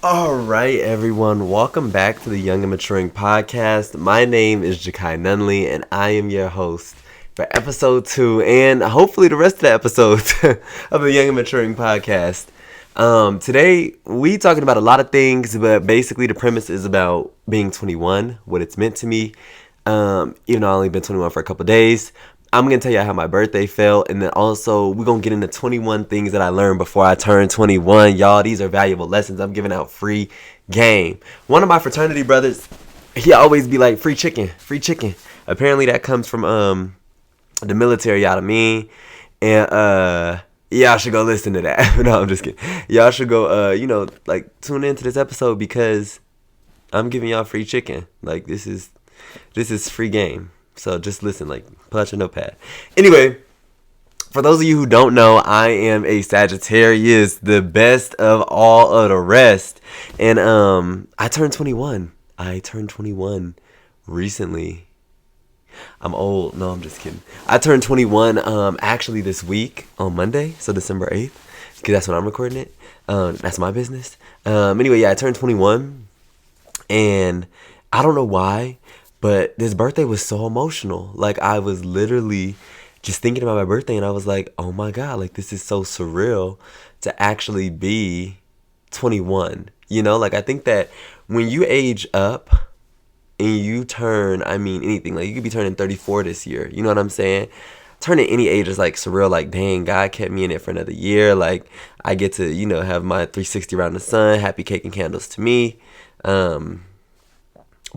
All right, everyone. Welcome back to the Young and Maturing Podcast. My name is Jakai Nunley, and I am your host for episode 2 and hopefully the rest of the episodes of the Young and Maturing Podcast. Today, we talking about a lot of things, but basically the premise is about being 21, what it's meant to me. Even though I've only been 21 for a couple days, I'm going to tell you how my birthday felt, and then also we're going to get into 21 things that I learned before I turned 21. Y'all, these are valuable lessons. I'm giving out free game. One of my fraternity brothers, he always be like, free chicken, free chicken. Apparently that comes from the military out of me, and y'all should go listen to that. No, I'm just kidding. Y'all should go, tune into this episode because I'm giving y'all free chicken. Like, this is free game. So just listen, like, pull out your notepad. Anyway, for those of you who don't know, I am a Sagittarius, the best of all of the rest. And I turned 21. I turned 21 recently. I'm old. No, I'm just kidding. I turned 21 actually this week on Monday, so December 8th, because that's when I'm recording it. That's my business. Anyway, yeah, I turned 21, and I don't know why, but this birthday was so emotional. Like, I was literally just thinking about my birthday, and I was like, oh my God, like, this is so surreal to actually be 21. You know, like, I think that when you age up and you turn, anything, like, you could be turning 34 this year. You know what I'm saying? Turning any age is, like, surreal. Like, dang, God kept me in it for another year. Like, I get to, have my 360 around the sun, happy cake and candles to me. But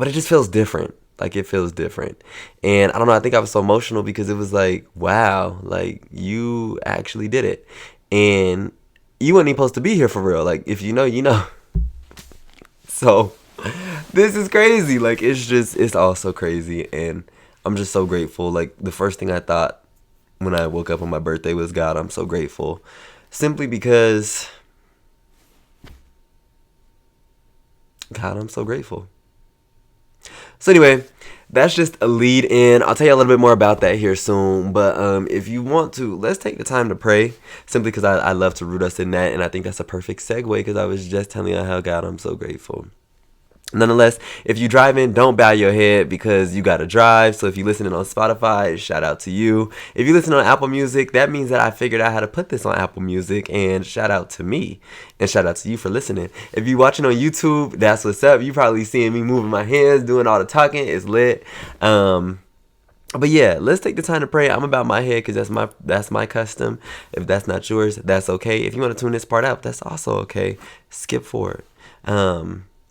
it just feels different. Like, it feels different. And I don't know, I think I was so emotional because it was like, wow, like, you actually did it. And you weren't even supposed to be here for real. Like, if you know, you know. So, this is crazy. Like, it's all so crazy. And I'm just so grateful. Like, the first thing I thought when I woke up on my birthday was, God, I'm so grateful. Simply because, God, I'm so grateful. So anyway, that's just a lead in. I'll tell you a little bit more about that here soon. But if you want to, let's take the time to pray. Simply because I love to root us in that. And I think that's a perfect segue because I was just telling you how, God, I'm so grateful. Nonetheless, if you drive in, don't bow your head because you got to drive. So if you're listening on Spotify, shout out to you. If you listen on Apple Music, that means that I figured out how to put this on Apple Music, and shout out to me and shout out to you for listening. If you're watching on YouTube, that's what's up. You probably seeing me moving my hands, doing all the talking. It's lit. But yeah, let's take the time to pray. I'm about my head because that's my custom. If that's not yours, that's okay. If you want to tune this part out, that's also okay. Skip forward.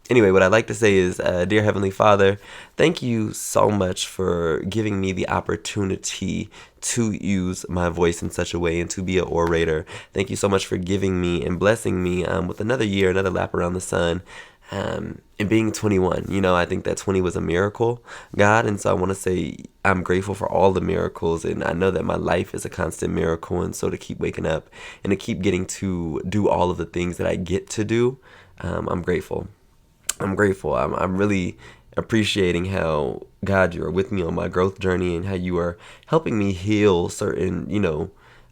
Anyway, what I'd like to say is, dear Heavenly Father, thank you so much for giving me the opportunity to use my voice in such a way and to be an orator. Thank you so much for giving me and blessing me with another year, another lap around the sun, and being 21. You know, I think that 20 was a miracle, God, and so I want to say I'm grateful for all the miracles, and I know that my life is a constant miracle, and so to keep waking up and to keep getting to do all of the things that I get to do, I'm grateful. I'm grateful. I'm really appreciating how, God, you are with me on my growth journey and how you are helping me heal certain,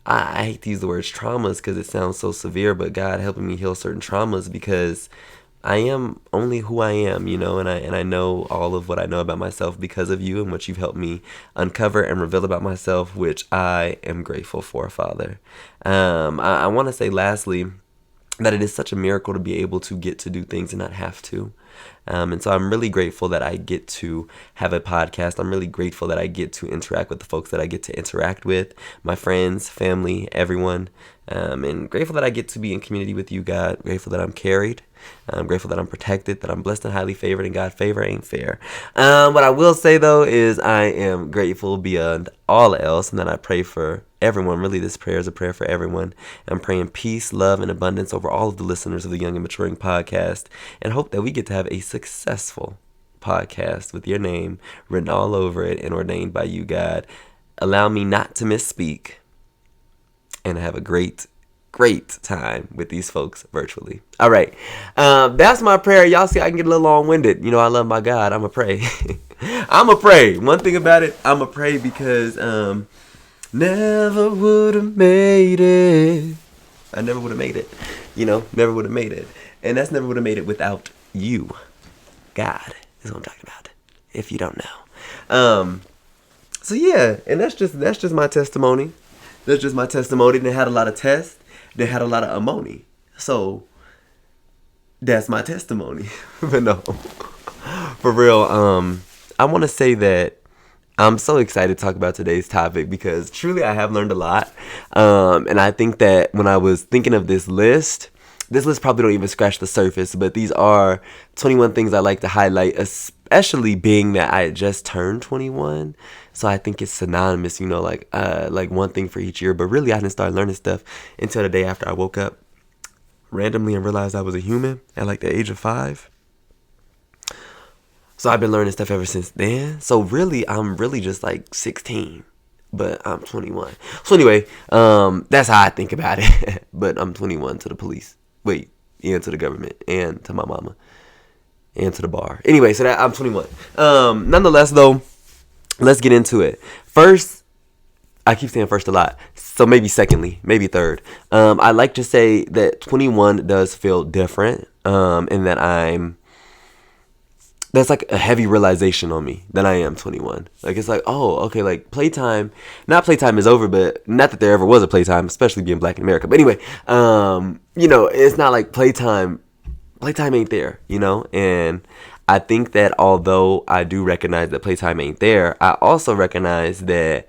I hate to use the words traumas because it sounds so severe, but God helping me heal certain traumas because I am only who I am, and I know all of what I know about myself because of you and what you've helped me uncover and reveal about myself, which I am grateful for, Father. I want to say lastly, that it is such a miracle to be able to get to do things and not have to. And so I'm really grateful that I get to have a podcast. I'm really grateful that I get to interact with the folks that I get to interact with, my friends, family, everyone. And grateful that I get to be in community with you, God. Grateful that I'm carried. I'm grateful that I'm protected, that I'm blessed and highly favored, and God, favor ain't fair. What I will say, though, is I am grateful beyond all else, and that I pray for everyone. Really, this prayer is a prayer for everyone. I'm praying peace, love, and abundance over all of the listeners of the Young and Maturing Podcast, and hope that we get to have a successful podcast with your name written all over it and ordained by you, God. Allow me not to misspeak and have a great time with these folks virtually. All right. That's my prayer. Y'all see I can get a little long-winded. I love my God. I'm a pray. I'm a pray. One thing about it, I'm a pray because never would have made it. I never would have made it. Never would have made it. And that's never would have made it without you. God is what I'm talking about, if you don't know. So yeah, and that's just my testimony. That's just my testimony. They had a lot of tests. They had a lot of ammonia. So that's my testimony. But no, for real. I want to say that I'm so excited to talk about today's topic because truly I have learned a lot. And I think that when I was thinking of this list probably don't even scratch the surface, but these are 21 things I like to highlight, especially being that I had just turned 21. So I think it's synonymous, like one thing for each year. But really, I didn't start learning stuff until the day after I woke up randomly and realized I was a human at like the age of 5. So I've been learning stuff ever since then. So really, I'm really just like 16, but I'm 21. So anyway, that's how I think about it. But I'm 21 to the police. Wait, and to the government, and to my mama, and to the bar. Anyway, so that I'm 21. Nonetheless, though, let's get into it. First, I keep saying first a lot, so maybe secondly, maybe third. I like to say that 21 does feel different, in that that's like a heavy realization on me that I am 21. Like, it's like, oh, okay, like playtime is over, but not that there ever was a playtime, especially being black in America. But anyway, it's not like playtime ain't there, and I think that although I do recognize that playtime ain't there, I also recognize that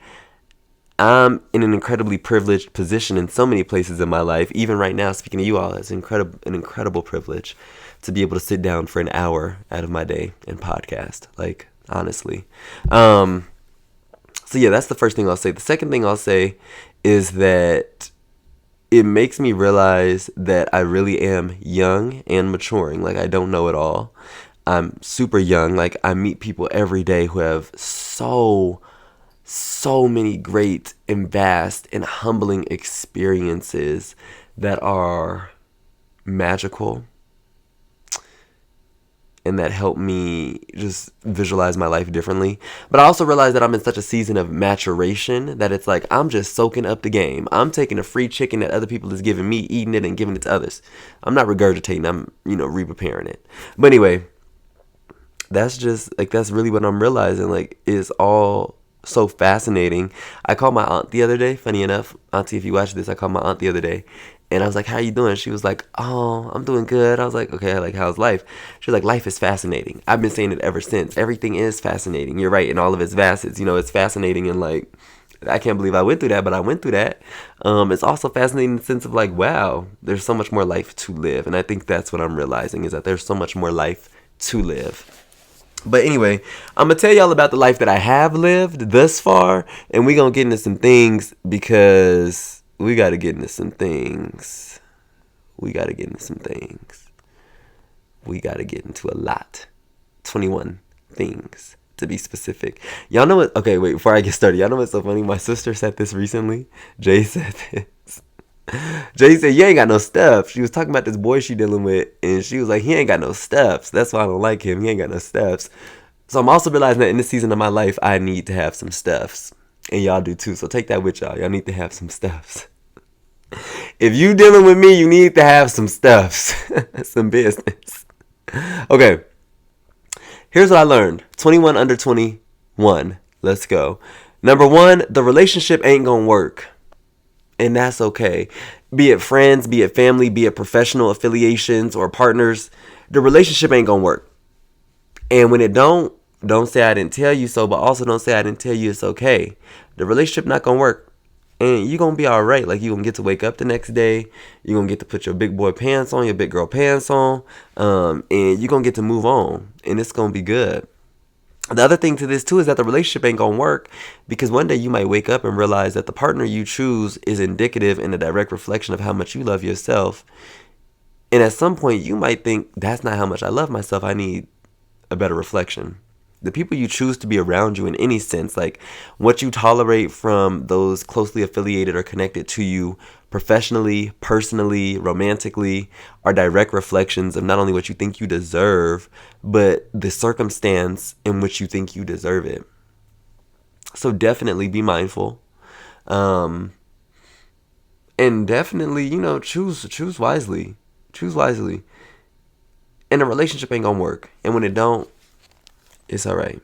I'm in an incredibly privileged position in so many places in my life. Even right now, speaking to you all, it's an incredible privilege to be able to sit down for an hour out of my day and podcast. Like, honestly. So yeah, that's the first thing I'll say. The second thing I'll say is that it makes me realize that I really am young and maturing. Like, I don't know it all. I'm super young. Like, I meet people every day who have so many great and vast and humbling experiences that are magical and that help me just visualize my life differently. But I also realize that I'm in such a season of maturation that it's like I'm just soaking up the game. I'm taking a free chicken that other people is giving me, eating it, and giving it to others. I'm not regurgitating. I'm, re-preparing it. But anyway, that's really what I'm realizing. Like, it's all so fascinating. I called my aunt the other day. Funny enough, auntie, if you watch this, I called my aunt the other day. And I was like, how you doing? She was like, oh, I'm doing good. I was like, okay, like, how's life? She was like, life is fascinating. I've been saying it ever since. Everything is fascinating. You're right, in all of its facets. It's fascinating, and like, I can't believe I went through that, but I went through that. It's also fascinating in the sense of like, wow, there's so much more life to live. And I think that's what I'm realizing, is that there's so much more life to live. But anyway, I'm going to tell y'all about the life that I have lived thus far. And we're going to get into some things because we got to get into some things. We got to get into some things. We got to get into a lot. 21 things, to be specific. Y'all know what? Okay, wait, before I get started, y'all know what's so funny? My sister said this recently. Jay said this. Jay said, you ain't got no steps. She was talking about this boy she dealing with, and she was like, he ain't got no steps. That's why I don't like him. He ain't got no steps. So I'm also realizing that in this season of my life, I need to have some steps. And y'all do too. So take that with y'all. Y'all need to have some steps. If you dealing with me, you need to have some steps. Some business. Okay. Here's what I learned. 21 under 21. Let's go. Number 1, the relationship ain't gonna work. And that's okay. Be it friends, be it family, be it professional affiliations or partners, the relationship ain't gonna work. And when it don't say I didn't tell you so, but also don't say I didn't tell you it's okay. The relationship not gonna work. And you're gonna be all right. Like, you're gonna get to wake up the next day. You're gonna get to put your big boy pants on, your big girl pants on. And you're gonna get to move on. And it's gonna be good. The other thing to this too is that the relationship ain't gonna work because one day you might wake up and realize that the partner you choose is indicative and a direct reflection of how much you love yourself. And at some point you might think, that's not how much I love myself. I need a better reflection. The people you choose to be around you in any sense, like what you tolerate from those closely affiliated or connected to you professionally, personally, romantically, are direct reflections of not only what you think you deserve, but the circumstance in which you think you deserve it. So definitely be mindful. And definitely, choose wisely. Choose wisely. And the relationship ain't gonna work. And when it don't, it's alright.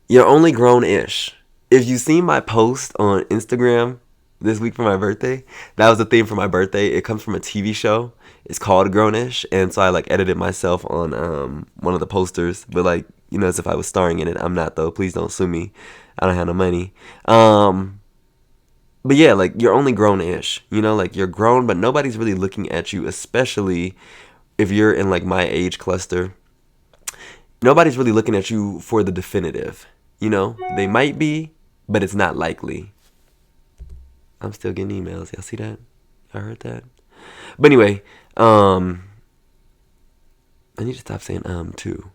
You're only grown-ish. If you seen my post on Instagram this week for my birthday, that was the theme for my birthday. It comes from a TV show. It's called Grown-ish, and so I like edited myself on one of the posters, but like, you know, as if I was starring in it. I'm not though. Please don't sue me. I don't have no money. But yeah, like you're only grown-ish. You know, like you're grown, but nobody's really looking at you, especially if you're in like my age cluster. Nobody's really looking at you for the definitive. You know, they might be, but it's not likely. I'm still getting emails. Y'all see that? I heard that. But anyway, I need to stop saying too.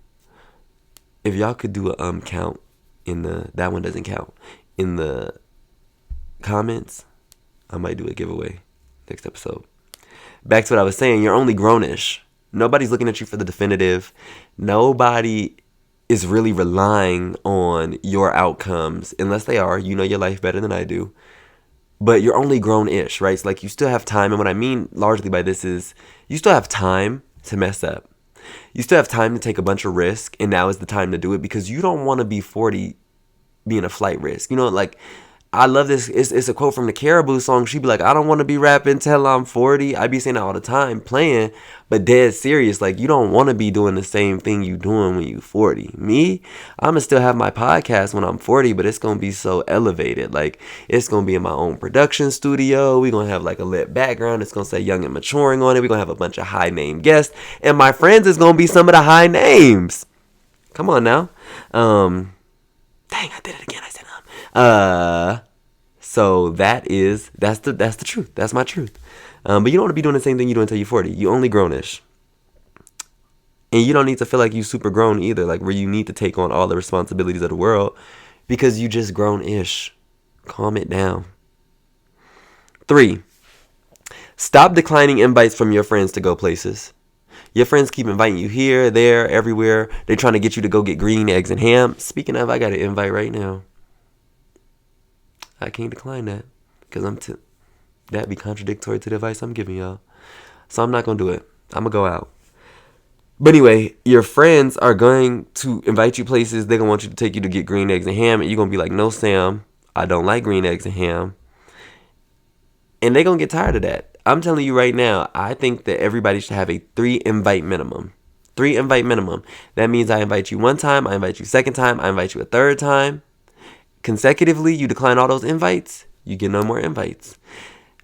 If y'all could do a count in the, that one doesn't count, in the comments, I might do a giveaway next episode. Back to what I was saying, you're only grownish. Nobody's looking at you for the definitive. Nobody is really relying on your outcomes, unless they are. You know your life better than I do. But you're only grown-ish, right? So like you still have time. And what I mean largely by this is you still have time to mess up. You still have time to take a bunch of risk. And now is the time to do it, because you don't want to be 40 being a flight risk. You know, like, I love this. It's a quote from the Caribou song. She be like, I don't want to be rapping till I'm 40. I be saying that all the time, playing, but dead serious. Like, you don't want to be doing the same thing you doing when you 40. Me, I'm going to still have my podcast when I'm 40, but it's going to be so elevated. Like, it's going to be in my own production studio. We're going to have like a lit background. It's going to say Young and Maturing on it. We're going to have a bunch of high name guests. And my friends is going to be some of the high names. Come on now. Dang, I did it again. I said so that's the truth. That's my truth. But you don't want to be doing the same thing you do until you're 40. You only grownish. And you don't need to feel like you super grown either, like where you need to take on all the responsibilities of the world, because you just grown-ish. Calm it down. 3, stop declining invites from your friends to go places. Your friends keep inviting you here, there, everywhere. They're trying to get you to go get green eggs and ham. Speaking of, I got an invite right now. I can't decline that, because that'd be contradictory to the advice I'm giving y'all. So I'm not going to do it. I'm going to go out. But anyway, your friends are going to invite you places. They're going to want you to take you to get green eggs and ham. And you're going to be like, no, Sam, I don't like green eggs and ham. And they're going to get tired of that. I'm telling you right now, I think that everybody should have a 3 invite minimum. 3 invite minimum. That means I invite you one time, I invite you second time, I invite you a third time. Consecutively, you decline all those invites, you get no more invites.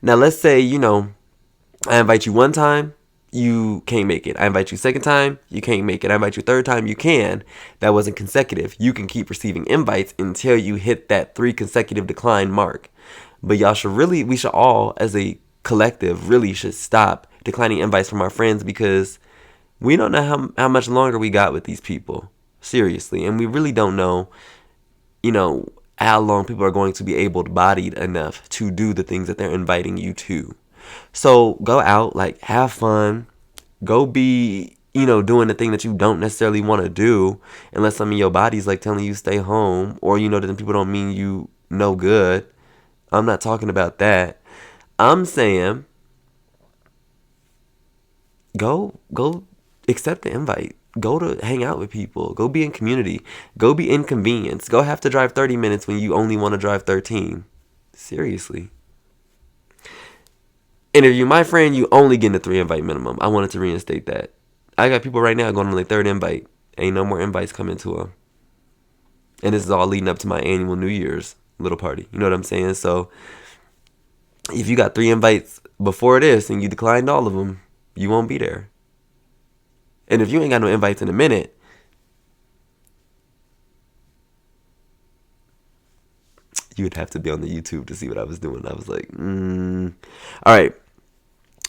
Now, let's say, I invite you one time, you can't make it. I invite you second time, you can't make it. I invite you third time, you can. That wasn't consecutive. You can keep receiving invites until you hit that 3 consecutive decline mark. But we should all, as a collective, really should stop declining invites from our friends, because we don't know how much longer we got with these people. Seriously. And we really don't know, how long people are going to be able-bodied enough to do the things that they're inviting you to. So go out, like, have fun. Go be, doing the thing that you don't necessarily want to do, unless some of your body's like telling you stay home, or that them people don't mean you no good. I'm not talking about that. I'm saying go accept the invite. Go to hang out with people. Go be in community. Go be inconvenienced. Go have to drive 30 minutes when you only want to drive 13. Seriously. And if you're my friend, you only getting a 3 invite minimum. I wanted to reinstate that. I got people right now going on their 3rd invite. Ain't no more invites coming to them. And this is all leading up to my annual New Year's little party. You know what I'm saying? So if you got 3 invites before this and you declined all of them, you won't be there. And if you ain't got no invites in a minute, you would have to be on the YouTube to see what I was doing. I was like, All right.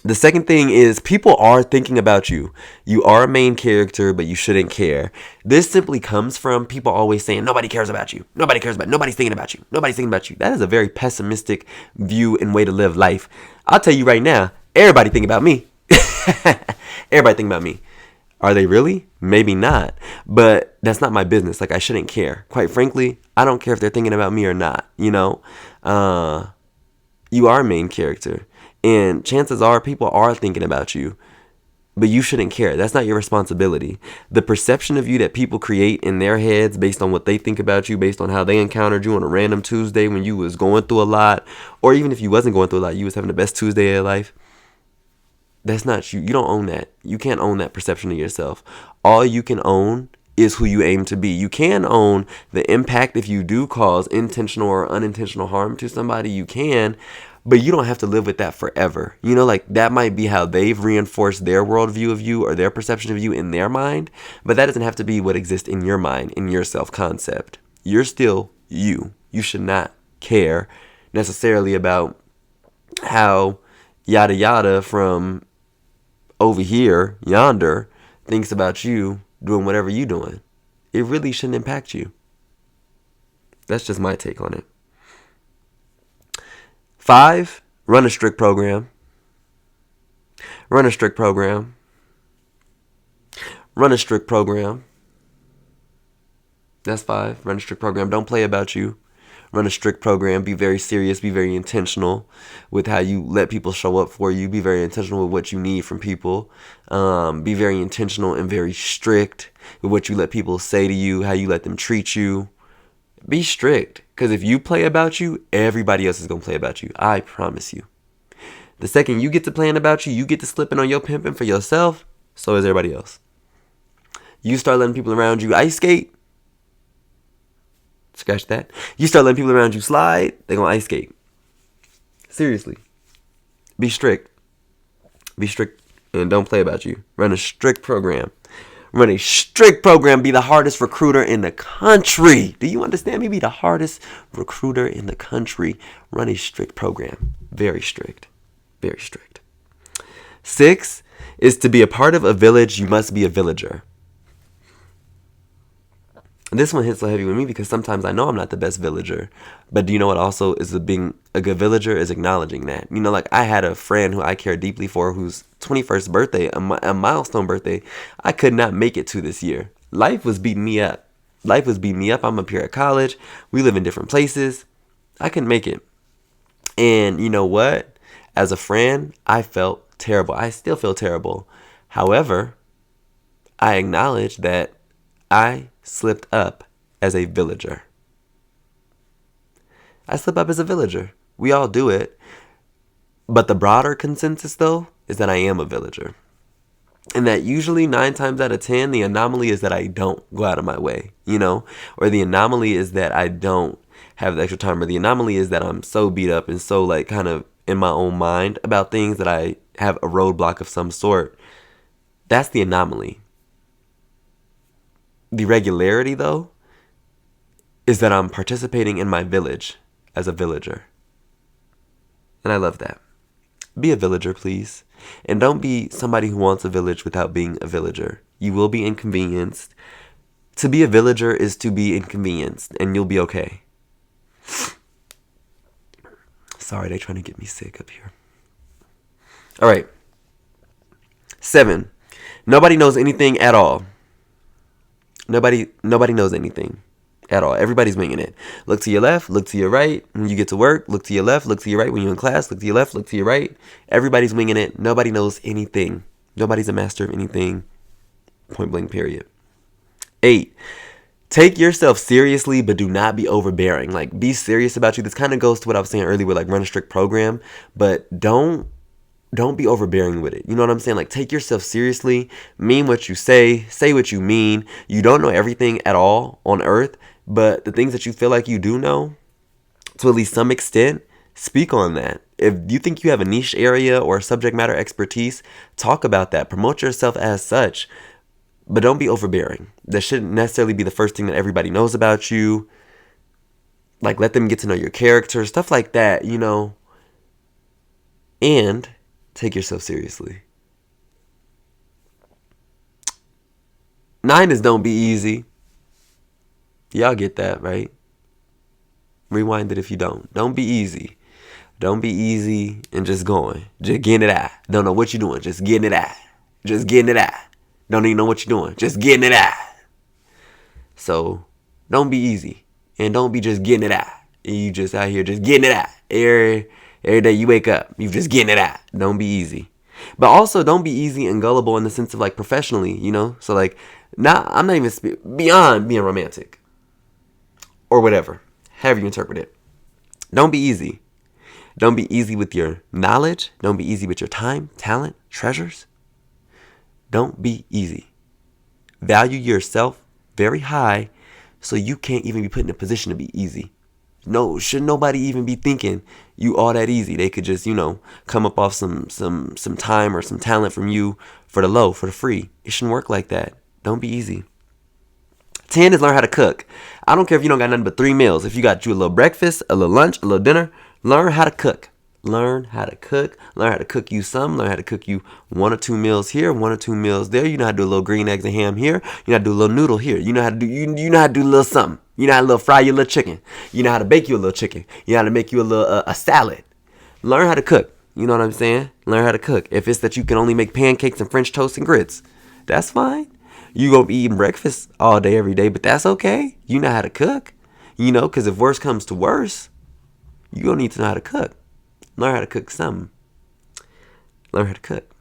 The second thing is, people are thinking about you. You are a main character, but you shouldn't care. This simply comes from people always saying, nobody cares about you. Nobody's thinking about you. Nobody's thinking about you. That is a very pessimistic view and way to live life. I'll tell you right now, everybody think about me. Everybody think about me. Are they really? Maybe not. But that's not my business. Like, I shouldn't care. Quite frankly, I don't care if they're thinking about me or not. You are a main character. And chances are people are thinking about you. But you shouldn't care. That's not your responsibility. The perception of you that people create in their heads based on what they think about you, based on how they encountered you on a random Tuesday when you was going through a lot, or even if you wasn't going through a lot, you was having the best Tuesday of your life. That's not you. You don't own that. You can't own that perception of yourself. All you can own is who you aim to be. You can own the impact if you do cause intentional or unintentional harm to somebody. You can, but you don't have to live with that forever. You know, like that might be how they've reinforced their worldview of you or their perception of you in their mind, but that doesn't have to be what exists in your mind, in your self-concept. You're still you. You should not care necessarily about how yada yada from over here, yonder, thinks about you doing whatever you doing. It really shouldn't impact you. That's just my take on it. 5, run a strict program. Run a strict program. Run a strict program. That's 5. Run a strict program. Don't play about you. Run a strict program. Be very serious. Be very intentional with how you let people show up for you. Be very intentional with what you need from people. Be very intentional and very strict with what you let people say to you, how you let them treat you. Be strict. Because if you play about you, everybody else is going to play about you. I promise you. The second you get to playing about you, you get to slipping on your pimping for yourself, so is everybody else. You start letting people around you ice skate. Scratch that. You start letting people around you slide, they're going to ice skate. Seriously. Be strict. Be strict and don't play about you. Run a strict program. Run a strict program. Be the hardest recruiter in the country. Do you understand me? Be the hardest recruiter in the country. Run a strict program. Very strict. Very strict. 6 is to be a part of a village, you must be a villager. This one hits so heavy with me because sometimes I know I'm not the best villager. But do you know what also is being a good villager is acknowledging that. You know, like I had a friend who I care deeply for whose 21st birthday, a milestone birthday, I could not make it to this year. Life was beating me up. Life was beating me up. I'm up here at college. We live in different places. I couldn't make it. And you know what? As a friend, I felt terrible. I still feel terrible. However, I acknowledge that I slipped up as a villager. I slip up as a villager. We all do it. But the broader consensus, though, is that I am a villager. And that usually 9 times out of 10, the anomaly is that I don't go out of my way, you know? Or the anomaly is that I don't have the extra time. Or the anomaly is that I'm so beat up and so, like, kind of in my own mind about things that I have a roadblock of some sort. That's the anomaly. The regularity, though, is that I'm participating in my village as a villager. And I love that. Be a villager, please. And don't be somebody who wants a village without being a villager. You will be inconvenienced. To be a villager is to be inconvenienced, and you'll be okay. Sorry, they're trying to get me sick up here. All right. 7. Nobody knows anything at all. Nobody knows anything at all. Everybody's winging it. Look to your left, look to your right. When you get to work, look to your left, look to your right. When you're in class, look to your left, look to your right. Everybody's winging it. Nobody knows anything. Nobody's a master of anything. Point blank, period. 8. Take yourself seriously, but do not be overbearing. Like, be serious about you. This kind of goes to what I was saying earlier with, like, run a strict program. But don't be overbearing with it. You know what I'm saying? Like, take yourself seriously, mean what you say what you mean. You don't know everything at all on earth, but the things that you feel like you do know, to at least some extent, speak on that. If you think you have a niche area or subject matter expertise, talk about that. Promote yourself as such, but don't be overbearing. That shouldn't necessarily be the first thing that everybody knows about you. Like, let them get to know your character, stuff like that, you know. And take yourself seriously. 9 is don't be easy. Y'all get that, right? Rewind it if you don't. Don't be easy. Don't be easy and just going. Just getting it out. Don't know what you're doing. Just getting it out. Just getting it out. Don't even know what you're doing. Just getting it out. So, don't be easy. And don't be just getting it out. And you just out here just getting it out. Every day you wake up, you just getting it out. Don't be easy. But also don't be easy and gullible in the sense of like professionally, you know? So like, I'm not even beyond being romantic or whatever, however you interpret it. Don't be easy. Don't be easy with your knowledge. Don't be easy with your time, talent, treasures. Don't be easy. Value yourself very high so you can't even be put in a position to be easy. No, should nobody even be thinking you all that easy. They could just, come up off some time or some talent from you for the low, for the free. It shouldn't work like that. Don't be easy. 10 is learn how to cook. I don't care if you don't got nothing but 3 meals. If you got you a little breakfast, a little lunch, a little dinner, learn how to cook. Learn how to cook. Learn how to cook you some. Learn how to cook you 1 or 2 meals here, 1 or 2 meals there. You know how to do a little green eggs and ham here. You know how to do a little noodle here. You know how to do you know how to do a little something. You know how to little fry your little chicken. You know how to bake you a little chicken. You know how to make you a little a salad. Learn how to cook. You know what I'm saying? Learn how to cook. If it's that you can only make pancakes and French toast and grits, that's fine. You gonna be eating breakfast all day every day, but that's okay. You know how to cook. Because if worse comes to worse, you gonna need to know how to cook. Learn how to cook something. Learn how to cook.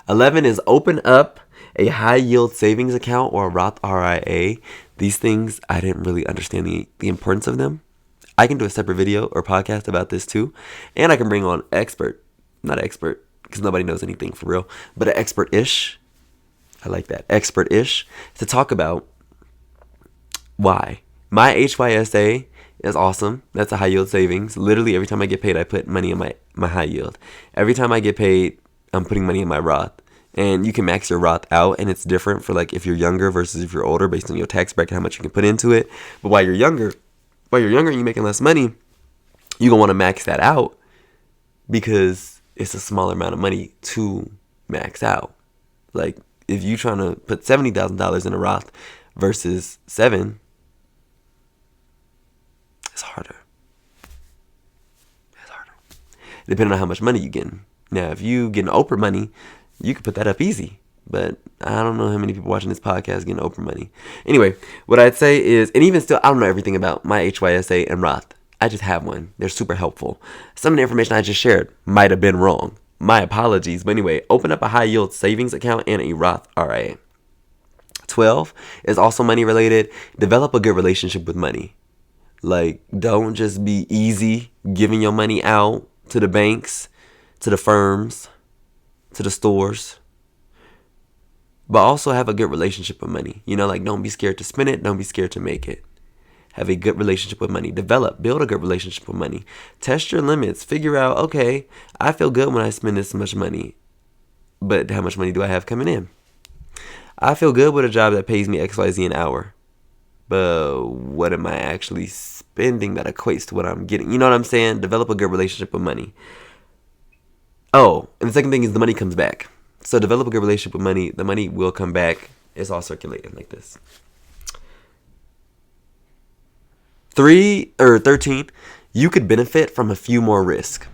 11 is open up a high yield savings account or a Roth IRA. These things, I didn't really understand the importance of them. I can do a separate video or podcast about this too. And I can bring on not expert, because nobody knows anything for real, but an expert-ish. I like that. Expert-ish to talk about why. My HYSA is awesome. That's a high yield savings. Literally every time I get paid, I put money in my high yield. Every time I get paid, I'm putting money in my Roth. And you can max your Roth out, and it's different for like if you're younger versus if you're older based on your tax bracket, how much you can put into it. But while you're younger and you're making less money, you're gonna want to max that out because it's a smaller amount of money to max out. Like if you're trying to put $70,000 in a Roth versus 7, it's harder. It's harder. Depending on how much money you're getting. Now, if you getting Oprah money, you could put that up easy. But I don't know how many people watching this podcast getting Oprah money. Anyway, what I'd say is, and even still, I don't know everything about my HYSA and Roth. I just have one. They're super helpful. Some of the information I just shared might have been wrong. My apologies. But anyway, open up a high yield savings account and a Roth IRA. 12 is also money related. Develop a good relationship with money. Like, don't just be easy giving your money out to the banks, to the firms, to the stores. But also have a good relationship with money. Like don't be scared to spend it. Don't be scared to make it. Have a good relationship with money. Build a good relationship with money. Test your limits. Figure out, okay, I feel good when I spend this much money. But how much money do I have coming in? I feel good with a job that pays me XYZ an hour. But what am I actually spending that equates to what I'm getting? You know what I'm saying? Develop a good relationship with money. Oh, and the second thing is the money comes back. So develop a good relationship with money. The money will come back. It's all circulating like this. 13, you could benefit from a few more risks.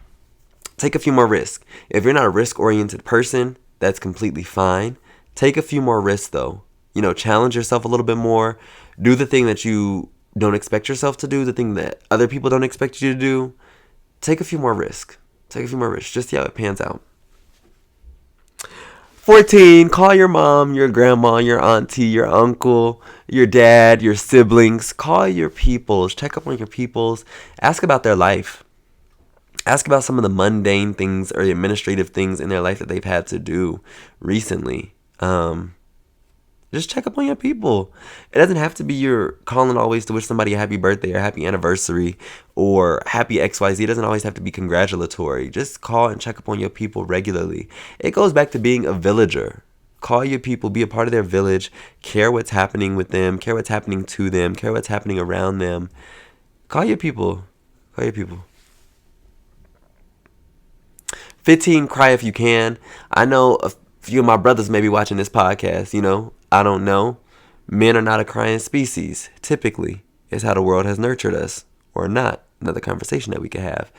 Take a few more risks. If you're not a risk-oriented person, that's completely fine. Take a few more risks though. Challenge yourself a little bit more. Do the thing that you don't expect yourself to do, the thing that other people don't expect you to do. Take a few more risks. Just see how it pans out. 14, call your mom, your grandma, your auntie, your uncle, your dad, your siblings. Call your peoples. Check up on your peoples. Ask about their life. Ask about some of the mundane things or the administrative things in their life that they've had to do recently. Just check up on your people. It doesn't have to be you're calling always to wish somebody a happy birthday or happy anniversary or happy XYZ. It doesn't always have to be congratulatory. Just call and check up on your people regularly. It goes back to being a villager. Call your people, be a part of their village, care what's happening with them, care what's happening to them, care what's happening around them. Call your people. 15, cry if you can. I know a few of my brothers may be watching this podcast, I don't know. Men are not a crying species. Typically, it's how the world has nurtured us. Or not. Another conversation that we could have.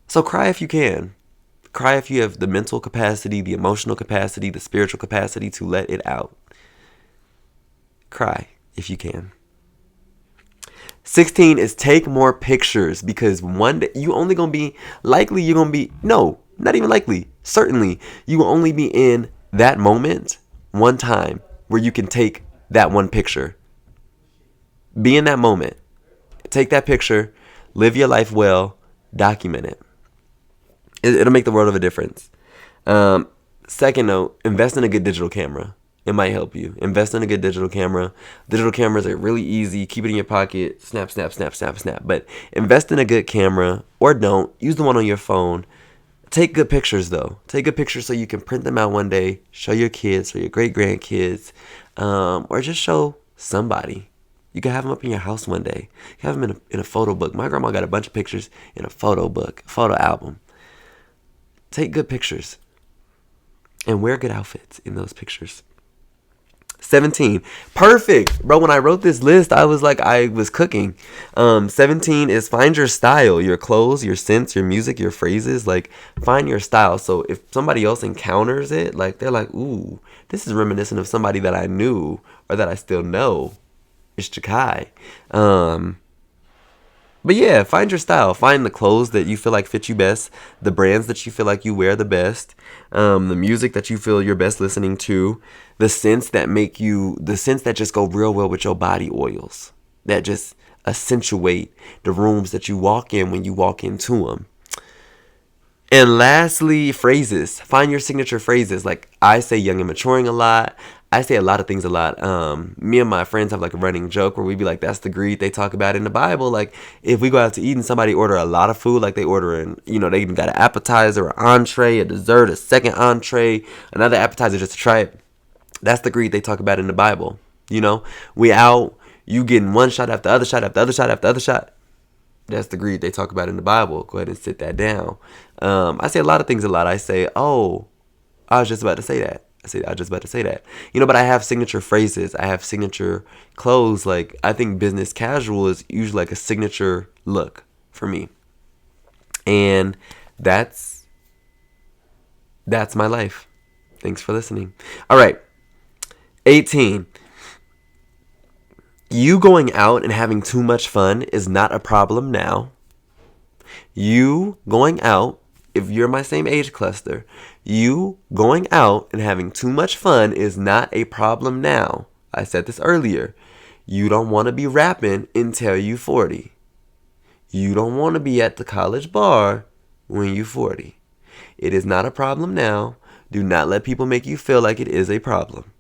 So cry if you can. Cry if you have the mental capacity, the emotional capacity, the spiritual capacity to let it out. Cry if you can. 16 is take more pictures, because one day you only gonna be likely you're gonna be no, not even likely. Certainly, you will only be in that moment one time where you can take that one picture. Be in that moment. Take that picture, live your life well, document it. It'll make the world of a difference. Second note, invest in a good digital camera. It might help you. Invest in a good digital camera. Digital cameras are really easy. Keep it in your pocket. Snap, snap, snap, snap, snap. But invest in a good camera, or don't. Use the one on your phone. Take good pictures, though. Take good pictures so you can print them out one day, show your kids or your great-grandkids, or just show somebody. You can have them up in your house one day. You can have them in a photo book. My grandma got a bunch of pictures in a photo book, photo album. Take good pictures and wear good outfits in those pictures. 17. Perfect. Bro, when I wrote this list, I was like, I was cooking. 17 is find your style, your clothes, your scents, your music, your phrases. Like, find your style. So if somebody else encounters it, like, they're like, ooh, this is reminiscent of somebody that I knew or that I still know. It's Jakai. But yeah, find your style. Find the clothes that you feel like fit you best, the brands that you feel like you wear the best, the music that you feel you're best listening to, the scents that just go real well with your body oils, that just accentuate the rooms that you walk in when you walk into them. And lastly, phrases. Find your signature phrases. Like, I say young and maturing a lot. I say a lot of things a lot. Me and my friends have like a running joke where we be like, that's the greed they talk about in the Bible. Like, if we go out to eat and somebody order a lot of food, like they order they even got an appetizer, an entree, a dessert, a second entree, another appetizer just to try it. That's the greed they talk about in the Bible. We out, you getting one shot after other shot after other shot after other shot. That's the greed they talk about in the Bible. Go ahead and sit that down. I say a lot of things a lot. I say, oh, I was just about to say that. But I have signature phrases. I have signature clothes. Like, I think business casual is usually like a signature look for me. And that's my life. Thanks for listening. All right. 18. You going out and having too much fun is not a problem now. You going out, if you're my same age cluster, you going out and having too much fun is not a problem now. I said this earlier. You don't want to be rapping until you 40. You don't want to be at the college bar when you 40. It is not a problem now. Do not let people make you feel like it is a problem.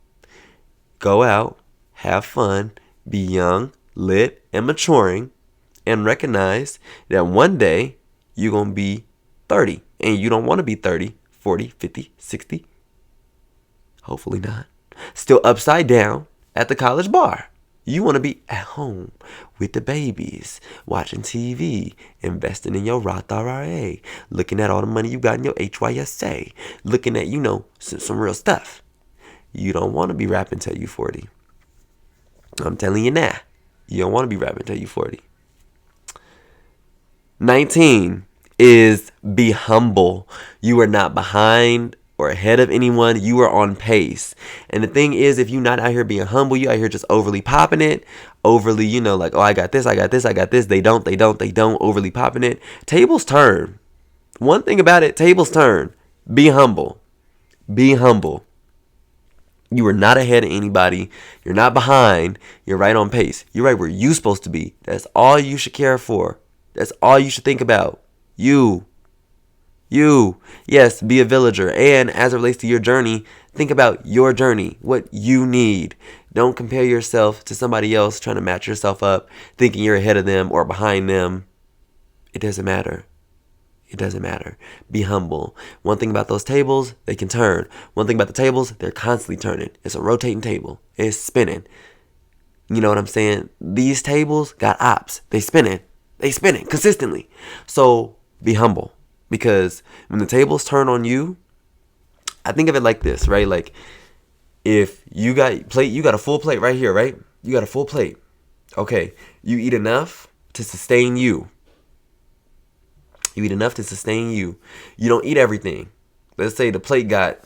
Go out, have fun, be young, lit, and maturing, and recognize that one day you're going to be 30. And you don't want to be 30, 40, 50, 60. Hopefully not. Still upside down at the college bar. You want to be at home with the babies, watching TV, investing in your Roth IRA, looking at all the money you got in your HYSA, looking at, some real stuff. You don't want to be rapping till you 40. I'm telling you now. You don't want to be rapping till you 40. 19 is be humble. You are not behind or ahead of anyone. You are on pace. And the thing is, if you're not out here being humble, you out here just overly popping it. Overly, like, oh, I got this. They don't. Overly popping it. Tables turn. One thing about it, tables turn. Be humble. Be humble. You are not ahead of anybody. You're not behind. You're right on pace. You're right where you're supposed to be. That's all you should care for. That's all you should think about. You. Yes, be a villager. And as it relates to your journey, think about your journey, what you need. Don't compare yourself to somebody else trying to match yourself up, thinking you're ahead of them or behind them. It doesn't matter. Be humble. One thing about those tables, they can turn. One thing about the tables, they're constantly turning. It's a rotating table. It's spinning. You know what I'm saying? These tables got ops. They spinning consistently. So be humble. Because when the tables turn on you, I think of it like this, right? Like, if you got a full plate right here, right? You got a full plate. Okay, you eat enough to sustain you. You don't eat everything. Let's say the plate got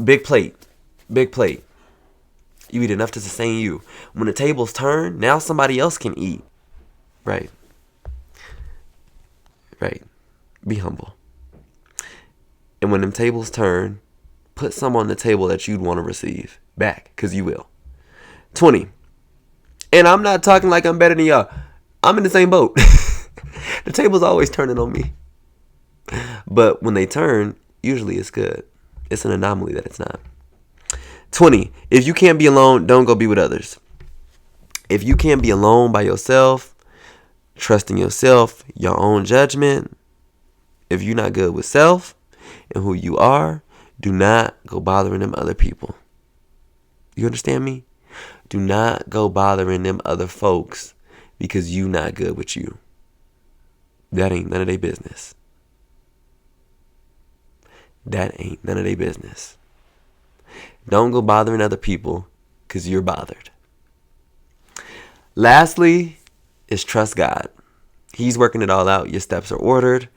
big plate. You eat enough to sustain you. When the tables turn, now somebody else can eat. Right. Right. Be humble. And when them tables turn, put some on the table that you'd want to receive back, because you will. 20. And I'm not talking like I'm better than y'all. I'm in the same boat. The table's always turning on me. But when they turn, usually it's good. It's an anomaly that it's not. 20. If you can't be alone, don't go be with others. If you can't be alone by yourself, trusting yourself, your own judgment, if you're not good with self and who you are, do not go bothering them other people. You understand me? Do not go bothering them other folks because you not good with you. That ain't none of their business. That ain't none of their business. Don't go bothering other people because you're bothered. Lastly is trust God. He's working it all out. Your steps are ordered.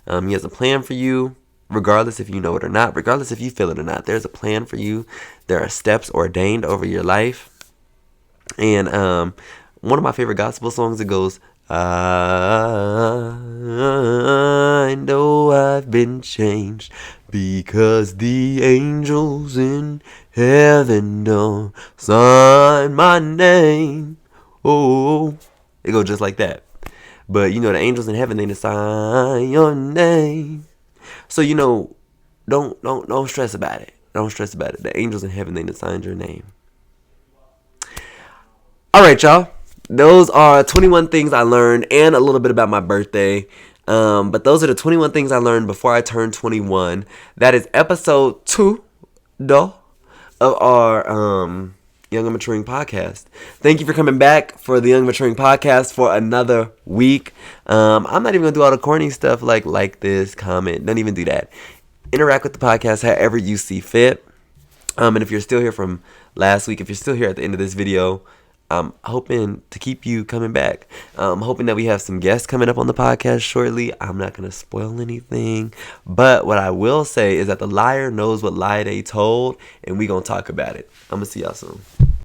He has a plan for you, regardless if you know it or not, regardless if you feel it or not. There's a plan for you. There are steps ordained over your life. And one of my favorite gospel songs, it goes, I know I've been changed because the angels in heaven don't sign my name. Oh, it goes just like that. But you know, the angels in heaven, they sign your name. So you know, don't stress about it. Don't stress about it. The angels in heaven, they signed your name. All right, y'all. Those are 21 things I learned and a little bit about my birthday. But those are the 21 things I learned before I turned 21. That is episode 2, though, of our Young and Maturing podcast. Thank you for coming back for the Young and Maturing podcast for another week. I'm not even going to do all the corny stuff like this, comment. Don't even do that. Interact with the podcast however you see fit. And if you're still here from last week, if you're still here at the end of this video, I'm hoping to keep you coming back. I'm hoping that we have some guests coming up on the podcast shortly. I'm not going to spoil anything. But what I will say is that the liar knows what lie they told, and we going to talk about it. I'm going to see y'all soon.